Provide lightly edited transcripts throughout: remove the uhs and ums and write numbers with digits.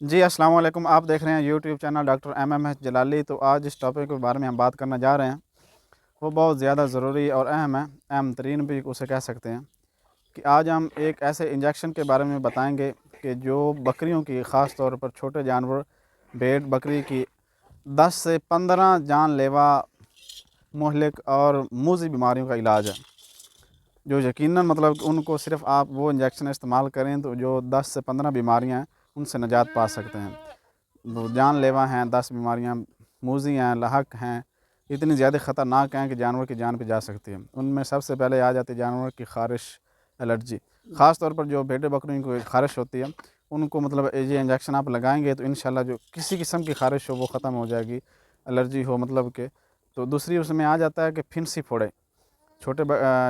جی السلام علیکم، آپ دیکھ رہے ہیں YouTube channel doctor MMH Jalali. تو آج جس ٹاپک کے بارے میں ہم بات کرنا جا رہے ہیں وہ بہت زیادہ ضروری اور اہم ہے، اہم ترین بھی اسے کہہ سکتے ہیں کہ آج ہم ایک ایسے انجیکشن کے بارے میں بتائیں گے کہ جو بکریوں کی، خاص طور پر چھوٹے جانور بھیڑ بکری کی 10 سے 15 جان لیوا مہلک اور موذی بیماریوں کا علاج ہے، جو یقیناً ان کو صرف آپ وہ انجیکشن استعمال کریں تو جو 10 سے 15 بیماریاں ہیں ان سے نجات پا سکتے ہیں۔ وہ جان لیوا ہیں، 10 بیماریاں موذی ہیں، لاحق ہیں، اتنی زیادہ خطرناک ہیں کہ جانور کی جان پہ جا سکتی ہے۔ ان میں سب سے پہلے آ جاتی ہے جانور کی خارش، الرجی۔ خاص طور پر جو بھیڑ بکریوں کو خارش ہوتی ہے ان کو یہ انجیکشن آپ لگائیں گے تو انشاءاللہ جو کسی قسم کی خارش ہو وہ ختم ہو جائے گی، الرجی ہو تو دوسری اس میں آ جاتا ہے کہ پھنسی پھوڑے، چھوٹے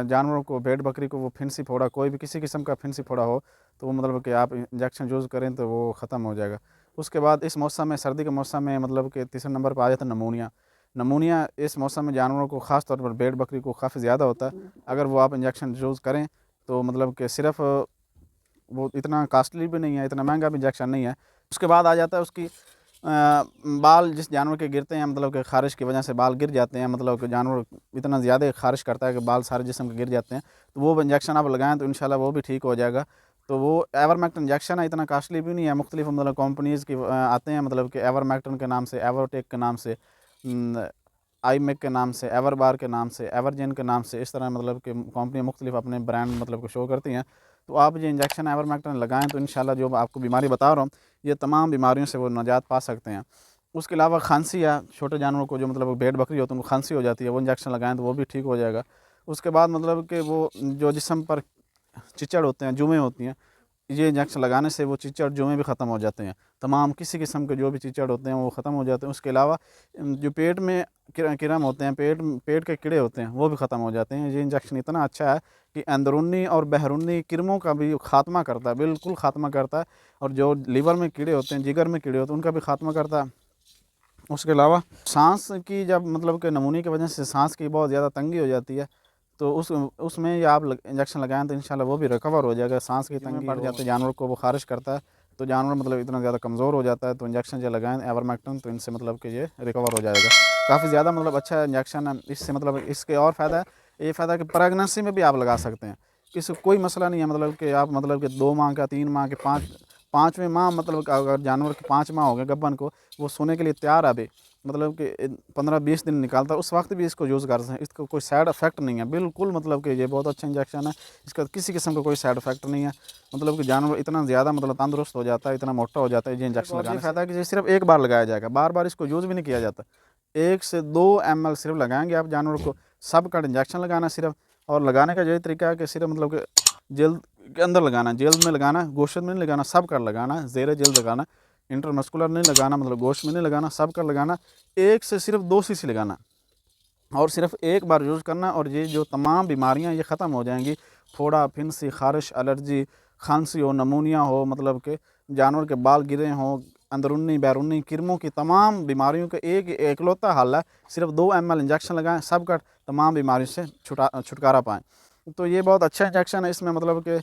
جانوروں کو، بھیڑ بکری کو وہ پھنسی پھوڑا، کوئی بھی کسی قسم کا پھنسی پھوڑا ہو تو وہ کہ آپ انجیکشن یوز کریں تو وہ ختم ہو جائے گا۔ اس کے بعد اس موسم میں، سردی کے موسم میں کہ تیسرے نمبر پہ آ جاتا ہے نمونیا۔ نمونیا اس موسم میں جانوروں کو، خاص طور پر بھیڑ بکری کو کافی زیادہ ہوتا ہے۔ اگر وہ آپ انجیکشن یوز کریں تو کہ صرف وہ اتنا کاسٹلی بھی نہیں ہے، اتنا مہنگا بھی انجیکشن نہیں ہے۔ اس کے بعد آ جاتا ہے اس کی بال جس جانور کے گرتے ہیں، کہ خارش کی وجہ سے بال گر جاتے ہیں، کہ جانور اتنا زیادہ خارش کرتا ہے کہ بال سارے جسم کے گر جاتے ہیں، تو وہ انجیکشن آپ لگائیں تو انشاءاللہ وہ بھی ٹھیک ہو جائے گا۔ تو وہ ایورمیکٹن انجیکشن ہے، اتنا کاسٹلی بھی نہیں ہے، مختلف کمپنیز کی آتے ہیں، کہ ایورمیکٹن کے نام سے، ایورٹیک کے نام سے، آئی میک کے نام سے، ایور بار کے نام سے، ایورجن کے نام سے، اس طرح کہ کمپنی مختلف اپنے برانڈ کہ شو کرتی ہیں۔ تو آپ یہ انجیکشن ایورمیکٹن لگائیں تو انشاءاللہ جو آپ کو بیماری بتا رہا ہوں یہ تمام بیماریوں سے وہ نجات پا سکتے ہیں۔ اس کے علاوہ کھانسی ہے، چھوٹے جانوروں کو جو بھیڑ بکری ہوتے ہیں ان کو کھانسی ہو جاتی ہے، وہ انجیکشن لگائیں تو وہ بھی ٹھیک ہو جائے گا۔ اس کے بعد کہ وہ جو جسم پر چچڑ ہوتے ہیں، جوئیں ہوتی ہیں، یہ انجیکشن لگانے سے وہ چچڑ جوئیں بھی ختم ہو جاتے ہیں، تمام کسی قسم کے جو بھی چچڑ ہوتے ہیں وہ ختم ہو جاتے ہیں۔ اس کے علاوہ جو پیٹ میں کرم ہوتے ہیں، پیٹ کے کیڑے ہوتے ہیں وہ بھی ختم ہو جاتے ہیں۔ یہ انجیکشن اتنا اچھا ہے کہ اندرونی اور بیرونی کرموں کا بھی خاتمہ کرتا ہے، بالکل خاتمہ کرتا ہے، اور جو لیور میں کیڑے ہوتے ہیں، جگر میں کیڑے ہوتے ہیں ان کا بھی خاتمہ کرتا ہے۔ اس کے علاوہ سانس کی جب کہ نمونی کی وجہ سے سانس کی بہت زیادہ تنگی ہو جاتی ہے تو اس میں یہ آپ انجیکشن لگائیں تو انشاءاللہ وہ بھی ریکور ہو جائے گا۔ سانس کی تنگی پڑ جاتے جانور کو، وہ خارش کرتا ہے تو جانور اتنا زیادہ کمزور ہو جاتا ہے، تو انجیکشن جو لگائیں ایورمیکٹن تو ان سے کہ یہ ریکور ہو جائے گا۔ کافی زیادہ اچھا انجیکشن ہے، اس سے اس کے اور فائدہ ہے، یہ فائدہ ہے کہ پریگننسی میں بھی آپ لگا سکتے ہیں، اس سے کوئی مسئلہ نہیں ہے، کہ آپ کہ 2 ماہ کا، 3 ماہ کے، 5ویں ماہ کہ اگر جانور کے 5 ماہ ہو گئے گبن کو، وہ سونے کے لیے تیار ہے ابھی، کہ 15-20 دن نکالتا ہے، اس وقت بھی اس کو یوز کر سکتے ہیں۔ اس کو کوئی سائڈ افیکٹ نہیں ہے، بالکل کہ یہ بہت اچھا انجیکشن ہے، اس کا کسی قسم کا کوئی سائڈ افیکٹ نہیں ہے، کہ جانور اتنا زیادہ تندرست ہو جاتا ہے، اتنا موٹا ہو جاتا ہے یہ انجیکشن لگانے سے۔ فائدہ ہے کہ یہ صرف ایک بار لگایا جائے گا، بار بار اس کو یوز بھی نہیں کیا جاتا۔ 1 سے 2 ml صرف لگائیں گے آپ جانور کو، سب کا انجیکشن لگانا صرف، اور لگانے کا یہی طریقہ ہے کہ صرف کہ جلد کے اندر لگانا، جلد میں لگانا، گوشت میں نہیں لگانا، سب کا لگانا، زیر جلد لگانا، انٹرمسکولر نہیں لگانا، گوشت میں نہیں لگانا، سب کا لگانا، 1 سے صرف 2 cc لگانا، اور صرف ایک بار یوز کرنا، اور یہ جو تمام بیماریاں یہ ختم ہو جائیں گی۔ پھوڑا، پھنسی، خارش، الرجی، کھانسی ہو، نمونیا ہو، کہ جانور کے بال گرے ہوں، اندرونی بیرونی کرموں کی تمام بیماریوں کا ایک اکلوتا حل ہے، صرف 2 ml انجیکشن لگائیں، سب کا تمام بیماریوں سے چھٹکارا پائیں۔ تو یہ بہت اچھا انجیکشن ہے، اس میں کہ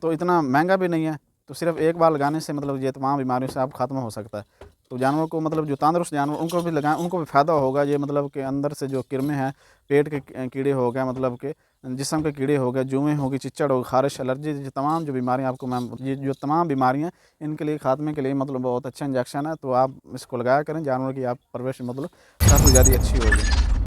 تو اتنا مہنگا بھی نہیں ہے، تو صرف ایک بار لگانے سے یہ تمام بیماریوں سے آپ خاتمہ ہو سکتا ہے۔ تو جانور کو جو تندرست جانور ان کو بھی لگائیں، ان کو بھی فائدہ ہوگا۔ یہ کہ اندر سے جو کرمیں ہیں، پیٹ کے کیڑے ہو گئے، کہ جسم کے کیڑے ہو گئے، جوئیں ہوگی، چچڑ ہوگی، خارش، الرجی، یہ تمام جو بیماریاں آپ کو یہ جو تمام بیماریاں ان کے لیے خاتمے کے لیے بہت اچھا انجیکشن ہے، تو آپ اس کو لگایا کریں، جانور کی آپ پرورش کافی زیادہ اچھی ہوگی۔